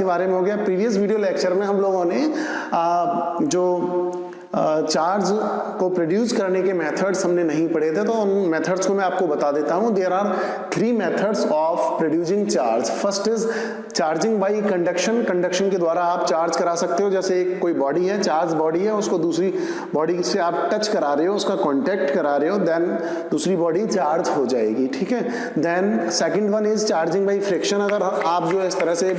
के बारे में हो गया। प्रीवियस वीडियो लेक्चर में हम लोगों ने जो चार्ज को प्रोड्यूस करने के मेथड्स हमने नहीं पढ़े थे, तो उन मेथड्स को मैं आपको बता देता हूं। There are 3 methods of producing charge. First is charging by conduction. Conduction के द्वारा आप चार्ज करा सकते हो। जैसे एक कोई बॉडी है, चार्ज बॉडी है, उसको दूसरी बॉडी से आप टच करा रहे हो, उसका कांटेक्ट करा रहे हो, देन दूसरी बॉडी चार्ज हो जाएगी, ठीक है। Then second one is charging by friction. अगर आप जो इस तरह से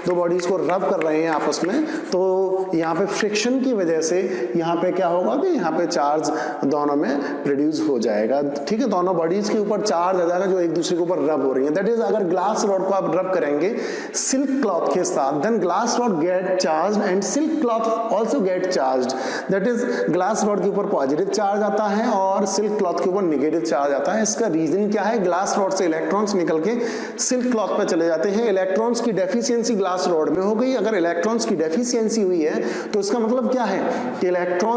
दो बॉडीज को रब कर रहे हैं आपस में, तो यहाँ पे फ्रिक्शन की वजह से यहाँ पे क्या होगा कि यहाँ पे चार्ज दोनों में प्रोड्यूस हो जाएगा, ठीक है। दोनों बॉडीज के ऊपर चार्ज आ जाएगा जो एक दूसरे के ऊपर रब हो रही है। दैट इज अगर ग्लास रॉड को आप रब करेंगे सिल्क क्लॉथ के साथ, then glass rod get charge and silk cloth also get charge. That is glass rod के ऊपर पॉजिटिव चार्ज आता है और सिल्क क्लॉथ के ऊपर नेगेटिव चार्ज आता है। इसका रीजन क्या है? ग्लास रॉड से इलेक्ट्रॉन्स निकल के सिल्क क्लॉथ पे चले जाते हैं। इलेक्ट्रॉन्स की डेफिशिएंसी ग्लास रॉड में हो गई। अगर इलेक्ट्रॉन्स की डेफिशिएंसी हुई है तो इसका मतलब क्या है कि इलेक्ट्रॉन्स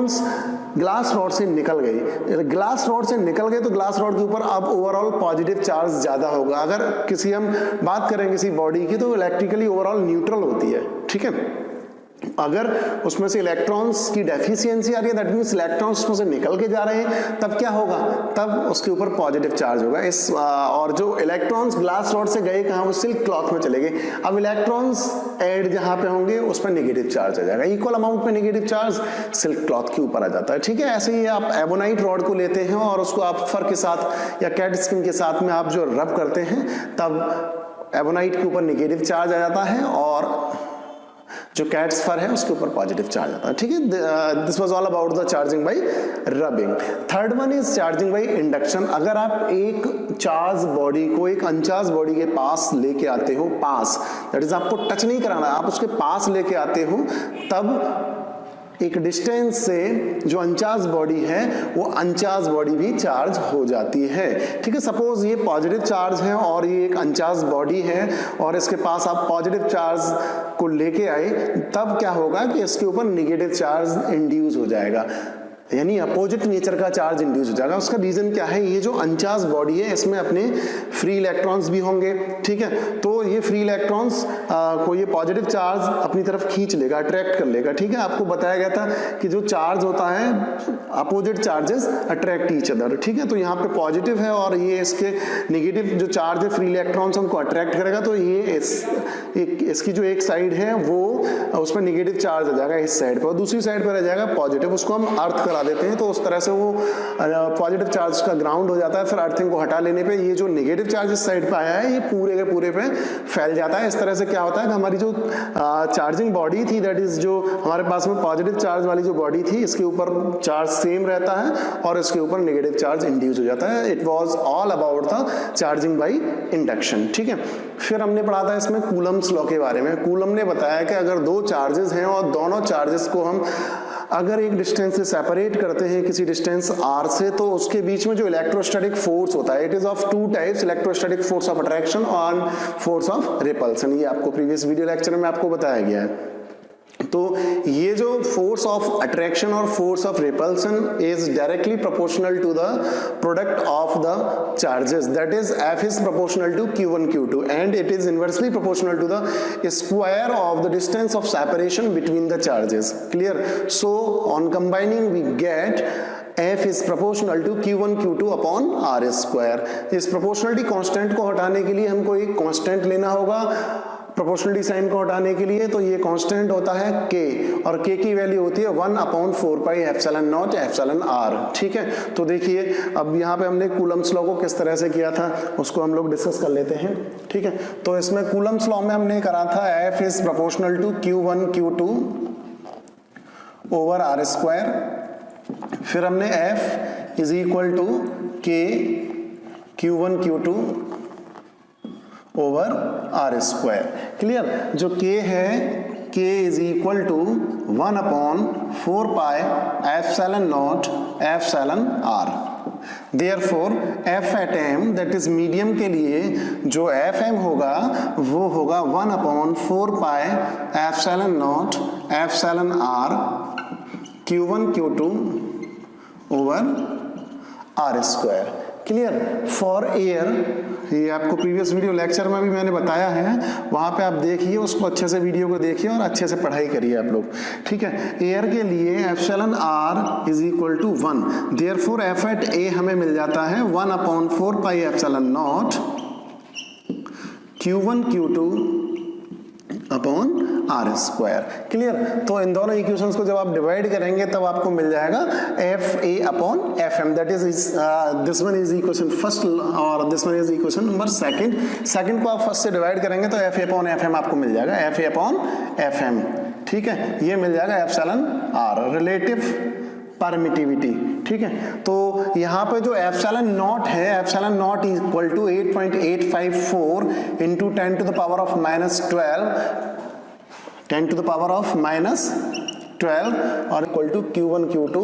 ग्लास रॉड से निकल गए। ग्लास रॉड से निकल गए तो ग्लास रॉड के ऊपर अब ओवरऑल पॉजिटिव चार्ज ज्यादा होगा। अगर किसी हम बात करें किसी बॉडी की, तो इलेक्ट्रिकली ओवरऑल न्यूट्रल होती है, ठीक है। अगर उसमें से इलेक्ट्रॉन्स की डेफिशिएंसी आ रही है, दैट मींस इलेक्ट्रॉन्स उसमें से निकल के जा रहे हैं, तब क्या होगा? तब उसके ऊपर पॉजिटिव चार्ज होगा। इस और जो इलेक्ट्रॉन्स ग्लास रॉड से गए कहां? वो सिल्क क्लॉथ में चले गए। अब इलेक्ट्रॉन्स ऐड जहां पे होंगे उस पर नेगेटिव चार्ज आ जाएगा। इक्वल अमाउंट में नेगेटिव चार्ज सिल्क क्लॉथ के ऊपर आ जाता है, ठीक है। ऐसे ही आप एबोनाइट रॉड को लेते हैं और उसको आप फर के साथ या कैट स्किन के साथ में आप जो रब करते हैं, तब एबोनाइट के ऊपर नेगेटिव चार्ज आ जाता है और जो कैट्स फर है उसके ऊपर पॉजिटिव चार्ज आता है, ठीक है। This was all about the charging by rubbing. Third one is charging by induction. अगर आप एक चार्ज बॉडी को एक अनचार्ज बॉडी के पास लेके आते हो, पास, दैट इज आपको टच नहीं कराना, आप उसके पास लेके आते हो, तब एक डिस्टेंस से जो अनचार्ज बॉडी है वो अनचार्ज बॉडी भी चार्ज हो जाती है, ठीक है। सपोज ये पॉजिटिव चार्ज है और ये एक अनचार्ज बॉडी है और इसके पास आप पॉजिटिव चार्ज को लेके आए, तब क्या होगा कि इसके ऊपर नेगेटिव चार्ज इंड्यूस हो जाएगा, यानी अपोजिट नेचर का चार्ज इंड्यूस हो जाएगा। उसका रीजन क्या है? ये जो अनचार्ज बॉडी है इसमें अपने फ्री इलेक्ट्रॉन्स भी होंगे, ठीक है। तो ये फ्री इलेक्ट्रॉन्स को ये पॉजिटिव चार्ज अपनी तरफ खींच लेगा, अट्रैक्ट कर लेगा, ठीक है। आपको बताया गया था कि जो चार्ज होता है opposite charges attract each other, ठीक है। तो यहाँ पे पॉजिटिव है और ये इसके नेगेटिव जो चार्ज है, फ्री इलेक्ट्रॉन्स उनको अट्रैक्ट करेगा, तो ये इसकी जो एक साइड है वो उसमें नेगेटिव चार्ज आ जाएगा इस साइड पर, और दूसरी साइड पर रह जाएगा पॉजिटिव। उसको हम अर्थ करा देते हैं, तो उस तरह से वो पॉजिटिव चार्ज का ग्राउंड हो जाता है। फिर अर्थिंग को हटा लेने पे ये जो नेगेटिव चार्ज इस साइड पे आया है ये पूरे के पूरे पे फैल जाता है। इस तरह से क्या होता है कि हमारी जो चार्जिंग बॉडी थी, दैट इज जो हमारे पास में पॉजिटिव चार्ज वाली जो बॉडी थी, इसके ऊपर चार्ज सेम रहता है और इसके ऊपर नेगेटिव चार्ज इंड्यूस हो जाता है। It was all about the charging by induction, ठीक है। फिर हमने पढ़ा था इसमें कूलम्स लॉ के बारे में। कूलम ने बताया कि अगर दो चार्जेस हैं और दोनों चार्जेस को हम अगर एक डिस्टेंस से सेपरेट करते हैं किसी डिस्टेंस r से, तो उसके बीच में जो इलेक्ट्रोस्टैटिक फोर्स होता है, it is of 2 types, electrostatic force of attraction और फोर्स ऑफ रिपल्सन। ये आपको प्रीवियस वीडियो लेक्चर में आपको बताया गया है। तो ये जो फोर्स ऑफ अट्रैक्शन और force of repulsion is directly proportional to the product of the charges, that is F is proportional to Q1 Q2 and it is inversely proportional to the square of the distance of separation between the charges. Clear? So on combining we get F is proportional to Q1 Q2 upon R square. इस proportionality constant को हटाने के लिए हमको एक constant लेना होगा proportionality sign को हटाने के लिए, तो ये कांस्टेंट होता है k और k की वैल्यू होती है 1/4 pi epsilon nought epsilon r, ठीक है। तो देखिए अब यहाँ पे हमने कूलम्स लॉ को किस तरह से किया था उसको हम लोग डिस्कस कर लेते हैं, ठीक है। तो इसमें कूलम्स लॉ में हमने करा था F is proportional to Q1 Q2 over R square। फिर हमने F is equal to K Q1 Q2 over R square. Clear? जो k है k is equal to 1/4 pi epsilon nought epsilon r। Therefore f at m, that is medium के लिए जो fm होगा वो होगा 1/4 pi epsilon nought epsilon r Q1 Q2 over r square. Clear? For air ये आपको previous video lecture में भी मैंने बताया है, वहाँ पे आप देखिए, उसको अच्छे से वीडियो को देखिए और अच्छे से पढ़ाई करिए आप लोग, ठीक है। एयर के लिए epsilon r is equal to 1, therefore F at A हमें मिल जाता है 1/4 pi epsilon naught Q1 Q2 upon are square. Clear? तो इन दोनों इक्वेशंस को जब आप डिवाइड करेंगे तब आपको मिल जाएगा F A upon F M, that is this one is equation first और this one is equation number second को आप फर्स्ट से डिवाइड करेंगे तो F A upon F M आपको मिल जाएगा, F A upon F M, ठीक है। ये मिल जाएगा एप्सिलॉन आर, रिलेटिव परमिटिविटी, ठीक है। तो यहाँ पे जो एप्सिलॉन नॉट है, epsilon nought equal to 8.854 into 10 to the power of -12 और equal to Q1 Q2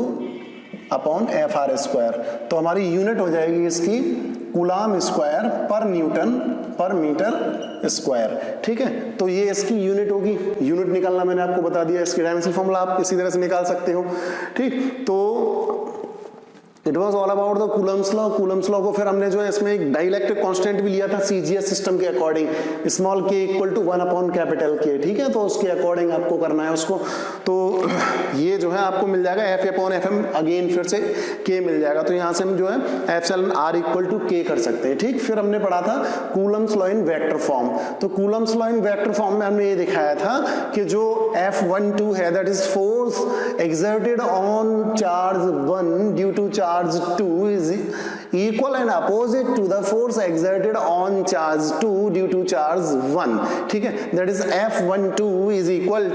upon F R square. तो हमारी यूनिट हो जाएगी इसकी coulomb square per newton per metre square, ठीक है। तो ये इसकी यूनिट होगी, यूनिट निकालना मैंने आपको बता दिया, इसकी डायमेंशन फॉर्मूला आप इसी तरह से निकाल सकते हो, ठीक। तो it was all about the Coulomb's law. Coulomb's law को फिर हमने जो है इसमें एक डाइलेक्ट्रिक कांस्टेंट भी लिया था सीजीएस सिस्टम के अकॉर्डिंग, स्मॉल के इक्वल टू 1 अपॉन कैपिटल के, ठीक है। तो उसके अकॉर्डिंग आपको करना है उसको। तो ये जो है आपको मिल जाएगा F upon F M, again फिर से के मिल जाएगा। तो यहाँ से हम जो है एप्सिलॉन आर इक्वल टू के कर सकते हैं, ठीक। फिर हमने पढ़ा था Coulomb's law in vector form. तो Coulomb's law in vector form में हमने ये दिखाया था कि जो F12 है that is force exerted on charge 1 due to charge 2 is equal and opposite to the force exerted on charge 2 due to charge 1, ठीक है। that is F12 is equal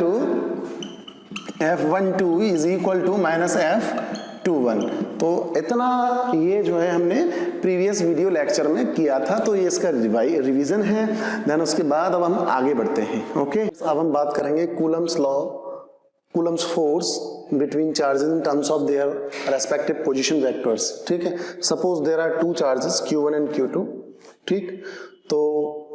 to minus F21। तो इतना ये जो है हमने previous video lecture में किया था, तो ये इसका रिवीजन है। देन उसके बाद अब हम आगे बढ़ते हैं, ओके। अब हम बात करेंगे Coulomb's force between charges in terms of their respective position vectors, ठीक है। Suppose there are two charges Q1 and Q2, ठीक। तो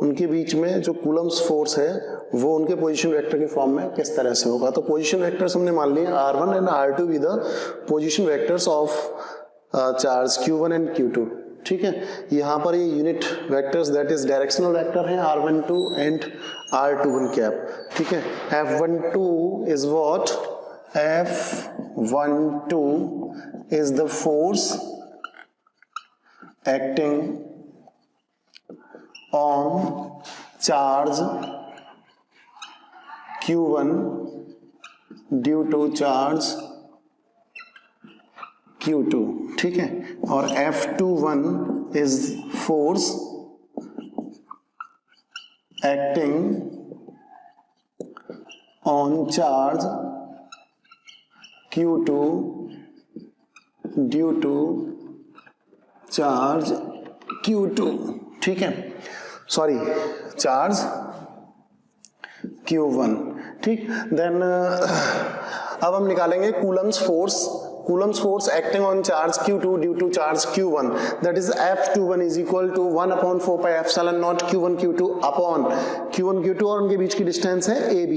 उनके बीच में जो Coulomb's force है वो उनके पोजीशन वेक्टर के फॉर्म में किस तरह से होगा। तो पोजीशन वेक्टर्स हमने मान लिए R1 and R2 with the position vectors of charge Q1 and Q2, ठीक है। यहाँ पर ये unit vectors that is directional vector है R12 एंड R21 कैप, ठीक है। F12 is what? F12 is the force acting on charge Q1 due to charge Q2, ठीक है। और F21 is force acting on charge Q2 due to charge Q2, ठीक है, sorry charge Q1, ठीक। Then अब हम निकालेंगे Coulomb's force acting on charge Q2 due to charge Q1, that is F21 is equal to 1/4 pi epsilon naught Q1 Q2 upon Q1 Q2 और उनके बीच की distance है AB,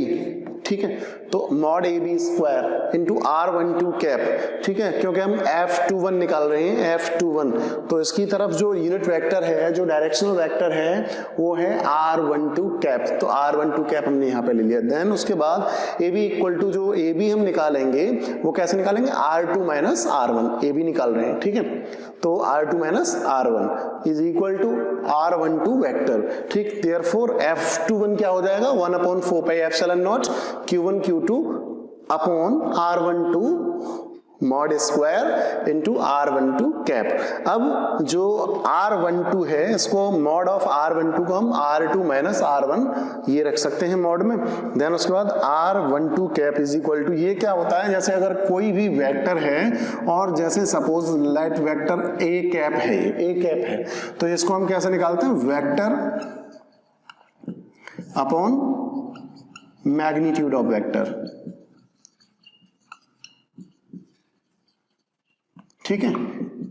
ठीक है। तो mod AB square into R12 cap, ठीक है, क्योंकि हम F21 निकाल रहे हैं, F21। तो इसकी तरफ जो यूनिट वेक्टर है, जो डायरेक्शनल वेक्टर है वो है R12 कैप। तो R12 कैप हमने यहाँ पे ले लिया। देन उसके बाद AB इक्वल टू जो AB हम निकालेंगे वो कैसे निकालेंगे? R2 माइनस R1, AB निकाल रहे हैं, ठीक है। तो R2 minus R1 is equal to R12 vector, ठीक। देयरफॉर F21 क्या हो जाएगा? 1/4 pi epsilon naught Q1 Q2 upon R12 mod square into R12 cap. अब जो R12 है इसको मॉड ऑफ R12 को हम R2 माइनस R1 ये रख सकते हैं मॉड में। देन उसके बाद R12 cap is equal to, ये क्या होता है, जैसे अगर कोई भी वेक्टर है और जैसे suppose let vector A cap है, तो इसको हम कैसे निकालते हैं? Vector upon magnitude of vector, ठीक है।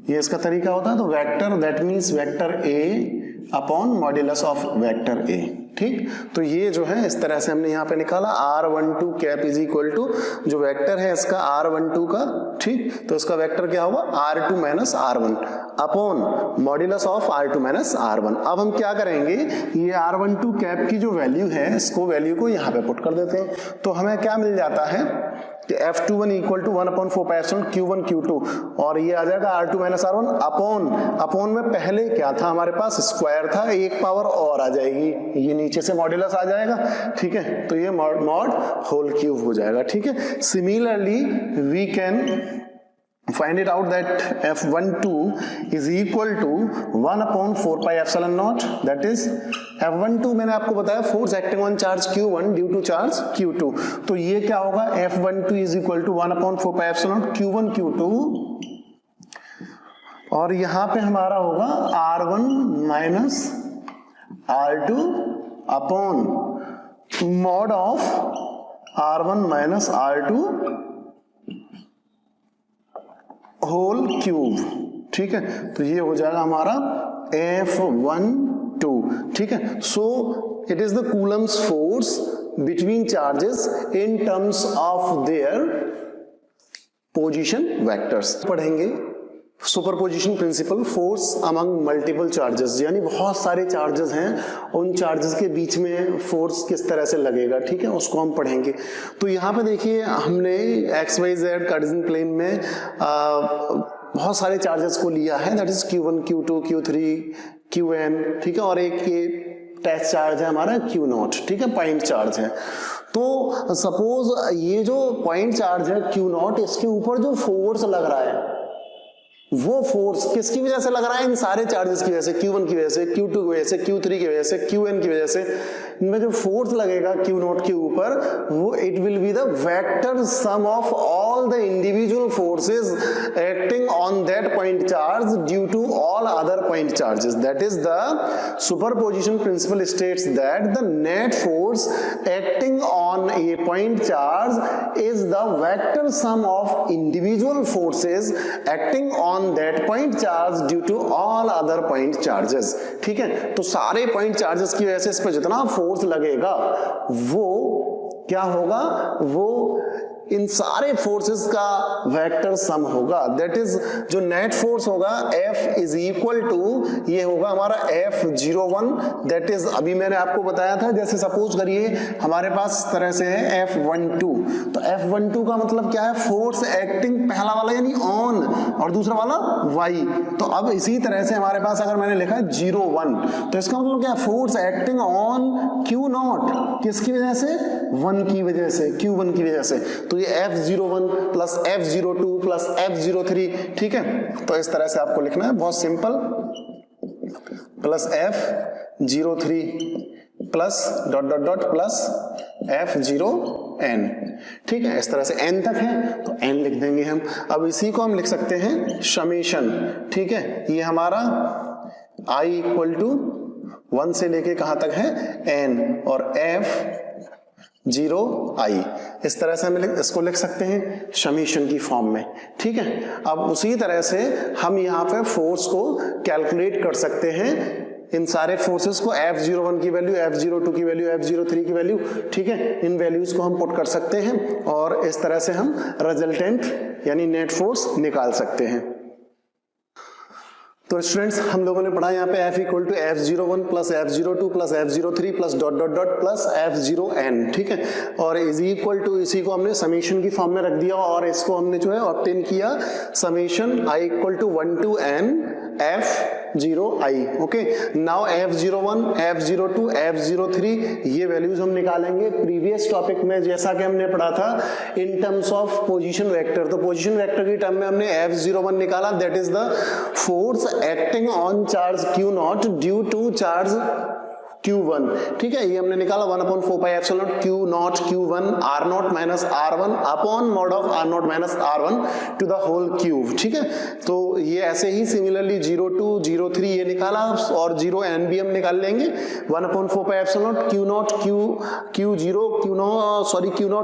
ये इसका तरीका होता है। तो vector that means vector A upon modulus of vector A, ठीक। तो ये जो है इस तरह से हमने यहाँ पे निकाला r12 cap is equal to जो वेक्टर है इसका r12 का, ठीक, तो इसका वेक्टर क्या होगा r2 minus r1 upon modulus of r2 minus r1। अब हम क्या करेंगे, ये r12 कैप की जो वैल्यू है इसको वैल्यू को यहाँ पे पुट कर देते हैं, तो हमें क्या मिल जाता है कि F21 equal to 1/4 Q1 Q2 और ये आ जाएगा R2 माइनस R1 अपॉन में पहले क्या था हमारे पास स्क्वायर था, एक पावर और आ जाएगी, ये नीचे से मॉड्यूलस आ जाएगा, ठीक है, तो ये मॉड होल क्यूब हो जाएगा, ठीक है। Similarly we can find it out that F12 is equal to 1/4 pi epsilon naught, that is F12 मैंने आपको बताया force acting on charge Q1 due to charge Q2, तो ये क्या होगा F12 is equal to 1/4 pi epsilon naught Q1 Q2 और यहाँ पे हमारा होगा R1 minus R2 upon mod of R1 minus R2 whole cube, ठीक है, तो ये हो जाएगा हमारा F12, ठीक है। So it is the Coulomb's force between charges in terms of their position vectors. पढ़ेंगे superposition principle, force among multiple charges, यानी बहुत सारे चार्जेस हैं, उन चार्जेस के बीच में फोर्स किस तरह से लगेगा, ठीक है, उसको हम पढ़ेंगे। तो यहाँ पे देखिए हमने X Y Z Cartesian plane में बहुत सारे चार्जेस को लिया है, that is Q1 Q2 Q3 Qn, ठीक है, और एक ये टेस्ट चार्ज है हमारा Q0, ठीक है, पॉइंट चार्ज है। तो सपोज ये जो पॉइंट चार्ज है Q0, इसके ऊपर जो फोर्स लग रहा है वो फोर्स किसकी वजह से लग रहा है, इन सारे चार्जेस की वजह से, Q1 की वजह से, Q2 की वजह से, Q3 की वजह से, Qn की वजह से, इनमें जो फोर्स लगेगा Q0 के ऊपर वो it will be the vector sum of all the individual forces acting on that point charge due to all other point charges, that is the superposition principle states that the net force acting on a point charge is the vector sum of individual forces acting on that point charge due to all other point charges, ठीक है। तो सारे point charges की वजह से इस पर जितना फोर्स लगेगा वो क्या होगा, वो इन सारे फोर्सेस का वेक्टर सम होगा, दैट इज जो नेट फोर्स होगा F इज इक्वल टू ये होगा हमारा F01, दैट इज अभी मैंने आपको बताया था, जैसे सपोज करिए हमारे पास इस तरह से है F12, तो F12 का मतलब क्या है, फोर्स एक्टिंग पहला वाला यानी ऑन और दूसरा वाला Y, तो अब इसी तरह से हमारे पास अगर मैंने लिखा है 01, तो इसका मतलब क्या है, फोर्स एक्टिंग ऑन Q0 किसकी वजह से, 1 की वजह से, Q1 की वजह से, तो ये F01 plus F02 plus F03, ठीक है, तो इस तरह से आपको लिखना है, बहुत simple, plus F03 plus dot dot dot plus F0n, ठीक है, इस तरह से n तक है तो n लिख देंगे हम। अब इसी को हम लिख सकते हैं समेशन, ठीक है, ये हमारा I इक्वल टू 1 से लेके कहां तक है n और F0i, इस तरह से हम इसको लिख सकते हैं समेशन की फॉर्म में, ठीक है। अब उसी तरह से हम यहाँ पे फोर्स को कैलकुलेट कर सकते हैं, इन सारे फोर्सेस को F01 की वैल्यू, F02 की वैल्यू, F03 की वैल्यू, ठीक है, इन वैल्यूज को हम पुट कर सकते हैं और इस तरह से हम रिजल्टेंट यानी नेट फोर्स निकाल सकते हैं। तो स्टूडेंट्स हम लोगों ने पढ़ा यहाँ पे F equal to F01 plus F02 plus F03 plus dot dot dot plus F0n, ठीक है, और इज इक्वल टू इसी को हमने समेशन की फॉर्म में रख दिया और इसको हमने जो है ऑब्टेन किया summation I equal to 1 to n F0i, okay. Now F01, F02, F03 ये वैल्यूज हम निकालेंगे। प्रीवियस टॉपिक में जैसा कि हमने पढ़ा था in terms of position vector, तो पोजीशन वेक्टर की टर्म में हमने F01 निकाला, that is the force acting on charge Q0 due to charge Q1, ठीक है, ये हमने निकाला 1/4 pi epsilon Q0 Q1 R0 minus R1 upon mod of R0 minus R1 to the whole cube, ठीक है। तो ये ऐसे ही सिमिलरली 02 03 ये निकाला और 0n भी हम निकाल लेंगे, 1/4 pi epsilon Q0 Q0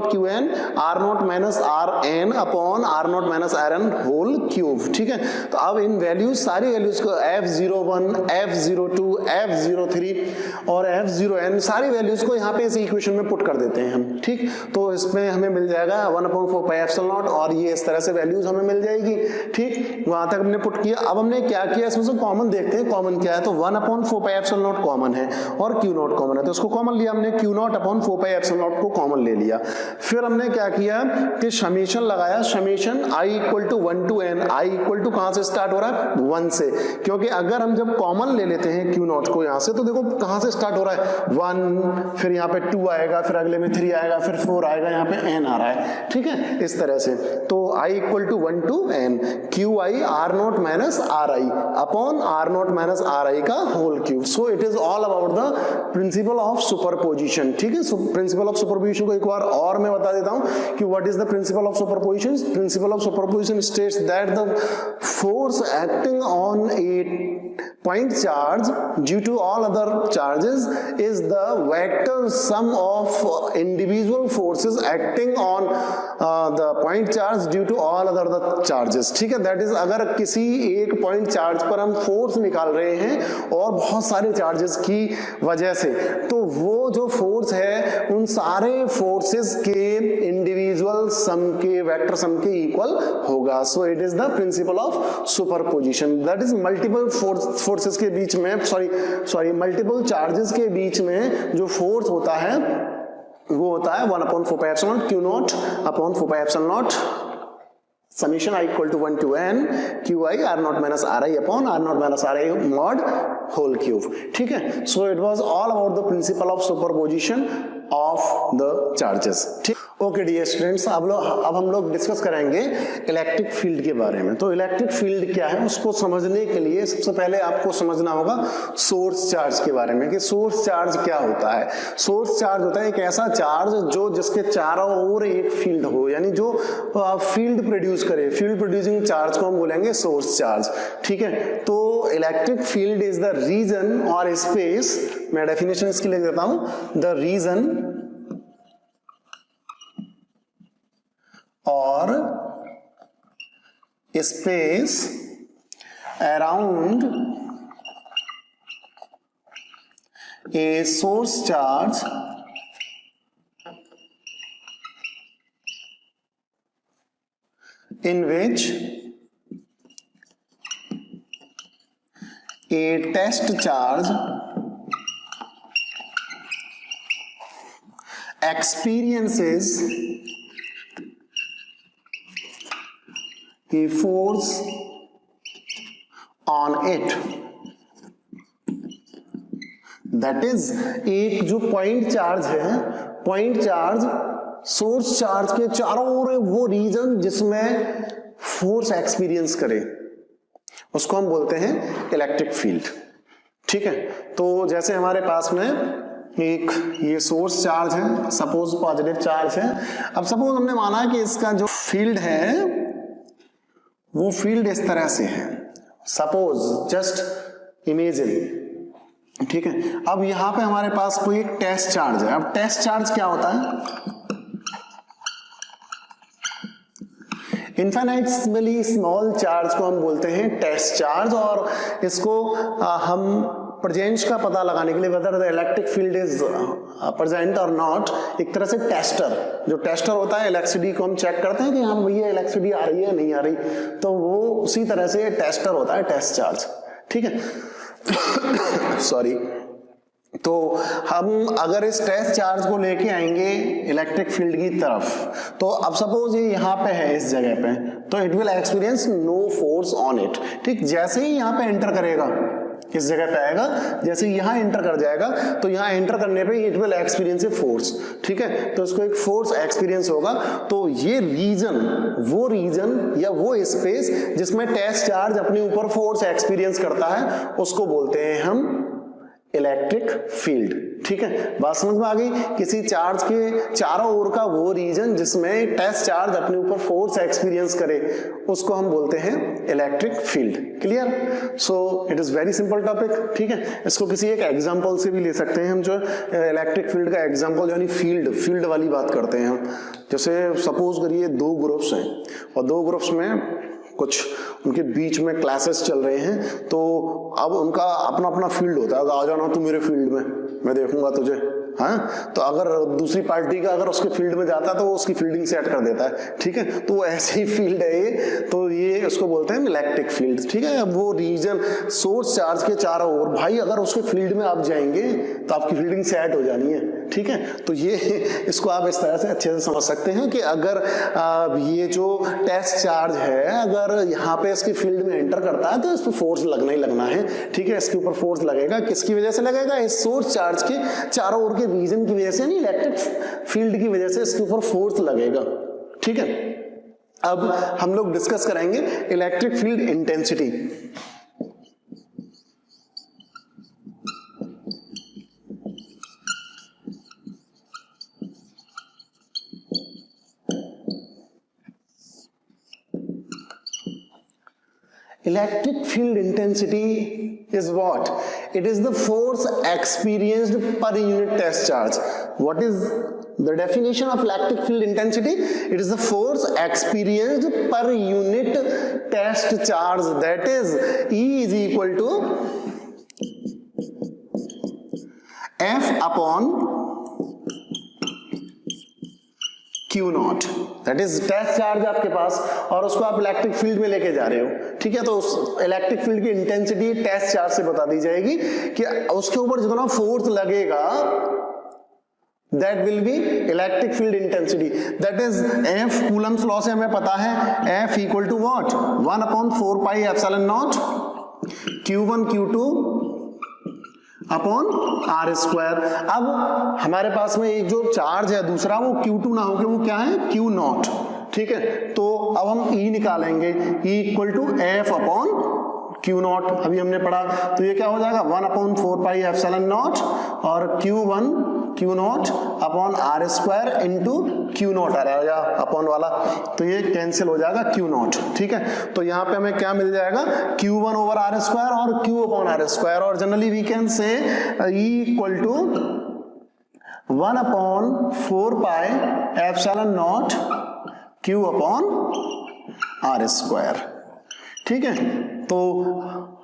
Qn R0 minus Rn upon R0 minus Rn whole cube, ठीक है। तो अब इन वैल्यूज सारी वैल्यूज को F01 F02 F03 और F0n सारी वैल्यूज को यहाँ पे इस इक्वेशन में पुट कर देते हैं हम, ठीक। तो इसमें हमें मिल जाएगा 1/4 पाई एप्सिलॉन नॉट, और ये इस तरह से वैल्यूज हमें मिल जाएगी, ठीक। वहां तक हमने पुट किया। अब हमने क्या किया, इसमें से कॉमन देखते हैं कॉमन क्या है। तो 1/4 पाई एप्सिलॉन नॉट कॉमन है और Q0 कॉमन है, तो उसको कॉमन लिया हमने, Q0/4 पाई एप्सिलॉन नॉट को कॉमन ले लिया। फिर हमने क्या किया कि समेशन लगाया, summation i equal to 1 to n, i equal to कहां से स्टार्ट हो रहा है, 1 से, क्योंकि अगर हम जब कॉमन ले लेते हैं Q0 को यहां से, तो देखो कहां से स्टार्ट हो रहा है, 1, फिर यहाँ पे 2 आएगा, फिर अगले में 3 आएगा, फिर 4 आएगा, यहाँ पे n आ रहा है, ठीक है, इस तरह से। तो i equal to 1 to n, qi r0 minus ri upon r0 minus ri का whole cube. So it is all about the principle of superposition, ठीक है। प्रिंसिपल ऑफ सुपरपोजिशन को एक बार और मैं बता देता हूं कि what is the principle of superposition. Principal of superposition states that the force acting on A point charge due to all other charges is the vector sum of individual forces acting on the point charge due to all other the charges, ठीक है। That is अगर किसी एक point charge पर हम force निकाल रहे हैं और बहुत सारे चार्जेस की वजह से, तो वो जो फोर्स है उन सारे फोर्सेस के इंडिविजुअल सम के वेक्टर सम के इक्वल होगा। सो it is the principle of superposition, that is multiple forces के बीच में सॉरी मल्टीपल चार्जेस के बीच में जो फोर्स होता है वो होता है 1/4 pi epsilon naught Q0/4 pi epsilon naught summation I equal to 1 to n qi r0 minus ri upon r0 minus ri mod whole cube, ठीक है। So it was all about the principle of superposition of the charges, ठीक। Okay dear students, अब हम लोग discuss करेंगे electric field के बारे में। तो इलेक्ट्रिक फील्ड क्या है उसको समझने के लिए सबसे पहले आपको समझना होगा सोर्स चार्ज के बारे में, कि सोर्स चार्ज क्या होता है। सोर्स चार्ज होता है एक ऐसा चार्ज जो जिसके चारों ओर एक फील्ड हो, यानी जो फील्ड प्रोड्यूस करे, फील्ड प्रोड्यूसिंग चार्ज को हम बोलेंगे सोर्स चार्ज, ठीक है। तो electric field is the region of space, मैं डेफिनेशन इसकी लिख देता हूं, the region of space around a source charge in which a test charge experiences a force on it, that is एक जो पॉइंट चार्ज है, पॉइंट चार्ज सोर्स चार्ज के चारों ओर वो रीजन जिसमें फोर्स एक्सपीरियंस करे उसको हम बोलते हैं इलेक्ट्रिक फील्ड, ठीक है। तो जैसे हमारे पास में एक ये सोर्स चार्ज है, सपोज पॉजिटिव चार्ज है। अब सपोज हमने माना कि इसका जो फील्ड है वो फील्ड इस तरह से है, सपोज जस्ट इमेजिन, ठीक है। अब यहां पे हमारे पास कोई एक टेस्ट चार्ज है। अब टेस्ट चार्ज क्या होता है, इनफाइनाइटली स्मॉल चार्ज को हम बोलते हैं टेस्ट चार्ज, और इसको हम प्रेजेंस का पता लगाने के लिए whether the electric field is present और नॉट, एक तरह से टेस्टर, जो टेस्टर होता है इलेक्ट्रिसिटी को हम चेक करते हैं कि हाँ भैया इलेक्ट्रिसिटी आ रही है नहीं आ रही, तो वो उसी तरह से टेस्टर होता है, टेस्ट चार्ज, ठीक है। सॉरी। तो हम अगर इस टेस्ट चार्ज को लेके आएंगे इलेक्ट्रिक फील्ड की तरफ, तो अब सपोज ये यहाँ पे है इस जगह पे, तो it will experience no force on it, ठीक। जैसे ही यहाँ पे एंटर करेगा, इस जगह पे आएगा, जैसे यहाँ एंटर कर जाएगा तो यहाँ एंटर करने पे it will experience a force, ठीक है। तो इसको एक फोर्स एक्सपीरियंस होगा। तो ये रीजन, वो रीजन या वो स्पेस जिसमें टेस्ट चार्ज अपने ऊपर फोर्स एक्सपीरियंस करता है उसको बोलते हैं हम इलेक्ट्रिक फील्ड, ठीक है। बात समझ में आ गई। किसी चार्ज के चारों ओर का वो रीजन जिसमें टेस्ट चार्ज अपने ऊपर फोर्स एक्सपीरियंस करे उसको हम बोलते हैं electric field. Clear? So it is very simple topic, ठीक है। इसको किसी एक एग्जांपल से भी ले सकते हैं हम, जो इलेक्ट्रिक फील्ड का एग्जांपल यानी फील्ड वाली बात करते हैं हम। जैसे सपोज करिए दो ग्रुप्स हैं और दो ग्रुप्स में कुछ उनके बीच में क्लासेस चल रहे हैं, तो अब उनका अपना अपना फील्ड होता है, आ जाना तू मेरे फील्ड में, मैं देखूंगा तुझे, हाँ। तो अगर दूसरी पार्टी का अगर उसके फील्ड में जाता है तो वो उसकी फील्डिंग सेट कर देता है, ठीक है। तो ऐसे ही फील्ड है ये, तो ये उसको बोलते हैं इलेक्ट्रिक फील्ड, ठीक है। वो रीजन सोर्स चार्ज के चारों ओर, भाई अगर उसके फील्ड में आप जाएंगे तो आपकी फील्डिंग सेट हो जानी है, ठीक है। तो ये इसको आप इस तरह से अच्छे से समझ सकते हैं कि अगर ये जो टेस्ट चार्ज है अगर यहाँ पे इसकी फील्ड में एंटर करता है तो इस पर फोर्स लगना ही लगना है, ठीक है। इसके ऊपर फोर्स लगेगा, किसकी वजह से लगेगा, इस सोर्स चार्ज के चारों ओर के रीजन की वजह से, नहीं इलेक्ट्रिक फील्ड की वजह से इसके ऊपर फोर्स लगेगा, ठीक है। अब हम लोग डिस्कस करेंगे electric field intensity. Electric field intensity is what? It is the force experienced per unit test charge. What is the definition of electric field intensity? It is the force experienced per unit test charge, that is E is equal to F upon Q naught, that is test charge आपके पास और उसको आप electric field में लेके जा रहे हो, ठीक है। तो उस इलेक्ट्रिक फील्ड की इंटेंसिटी टेस्ट चार्ज से बता दी जाएगी कि उसके ऊपर जितना फोर्स लगेगा that will be electric field intensity, that is F Coulomb's law से हमें पता है F equal to what, 1/4 pi epsilon naught Q1 Q2 upon are square. अब हमारे पास में एक जो चार्ज है दूसरा वो Q2 ना होके वो क्या है Q नॉट, ठीक है। तो अब हम E निकालेंगे, E equal to F upon Q naught, अभी हमने पढ़ा, तो ये क्या हो जाएगा 1/4 पाई एप्सिलॉन नॉट और Q1 Q naught upon are square into Q naught आ जाएगा अपॉन वाला, तो ये कैंसिल हो जाएगा Q नॉट, ठीक है। तो यहाँ पे हमें क्या मिल जाएगा Q1 ओवर आर स्क्वायर और Q अपॉन आर स्क्वायर, और generally we can say E equal to 1/4 pi epsilon naught Q upon are square, ठीक है। तो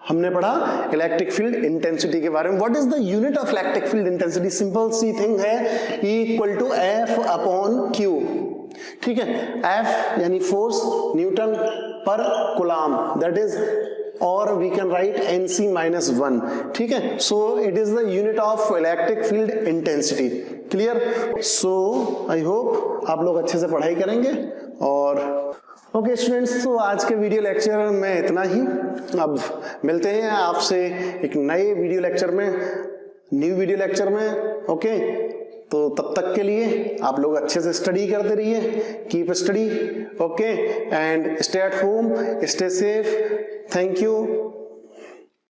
हमने पढ़ा इलेक्ट्रिक फील्ड इंटेंसिटी के बारे में। What is the unit of electric field intensity? Simple सी थिंग है, E equal to F upon Q, ठीक है। F यानी फोर्स न्यूटन पर कूलम, दैट इज, और वी कैन राइट NC-1, ठीक है। So it is the unit of electric field intensity. Clear? So I hope आप लोग अच्छे से पढ़ाई करेंगे। और ओके स्टूडेंट्स, तो आज के वीडियो लेक्चर में इतना ही। अब मिलते हैं आपसे एक नए वीडियो लेक्चर में, न्यू वीडियो लेक्चर में, ओके। तो तब तक के लिए आप लोग अच्छे से स्टडी करते रहिए, keep study, okay, and stay at home, stay safe. Thank you.